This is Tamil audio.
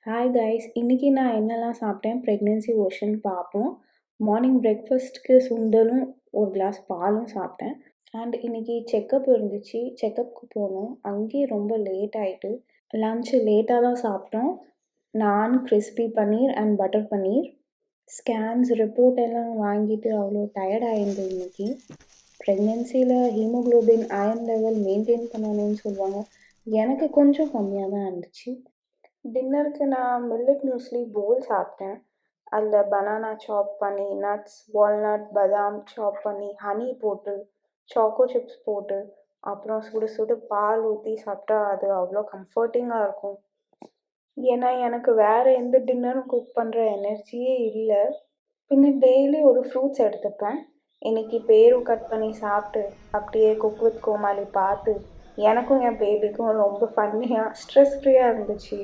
ஹாய் கைஸ், இன்னைக்கு நான் என்னெல்லாம் சாப்பிட்டேன் ப்ரெக்னென்சி வெர்ஷன் பார்ப்போம். மார்னிங் பிரேக்ஃபாஸ்ட்க்கு சுண்டலும் ஒரு கிளாஸ் பாலும் சாப்பிட்டேன். அண்ட் இன்னைக்கு செக்கப் இருந்துச்சு, செக்கப்புக்கு போனோம். அங்கேயே ரொம்ப லேட் ஆகிட்டு லஞ்சு லேட்டாக தான் சாப்பிட்டோம். நான் crispy paneer and butter paneer. Scans report எல்லாம் வாங்கிட்டு அவ்வளோ டயர்ட் ஆகிருந்தது இன்னைக்கு. ப்ரெக்னென்சியில் ஹீமோக்ளோபின் அயர்ன் லெவல் மெயின்டைன் பண்ணணும்னு சொல்லுவாங்க. எனக்கு கொஞ்சம் கம்மியாக தான் இருந்துச்சு. டின்னருக்கு நான் மில்லட் மியூஸ்லி போல் சாப்பிட்டேன். அதில் பனானா சாப் பண்ணி, நட்ஸ், வால்நட், பாதாம் சாப் பண்ணி, ஹனி போட்டு, சாக்கோ சிப்ஸ் போட்டு, அப்புறம் சுடு சுடு பால் ஊற்றி சாப்பிட்டா அது அவ்வளோ கம்ஃபர்டிங்காக இருக்கும். ஏன்னா எனக்கு வேறு எந்த டின்னரும் குக் பண்ணுற எனர்ஜியே இல்லை. பின்ன டெய்லி ஒரு ஃப்ரூட்ஸ் எடுத்துப்பேன். இன்னைக்கு பேரும் கட் பண்ணி சாப்பிட்டு அப்படியே குக் வித் கோமாளி பார்த்து எனக்கும் என் பேபிக்கும் ரொம்ப ஃபன்னியாக ஸ்ட்ரெஸ் ஃப்ரீயாக இருந்துச்சு.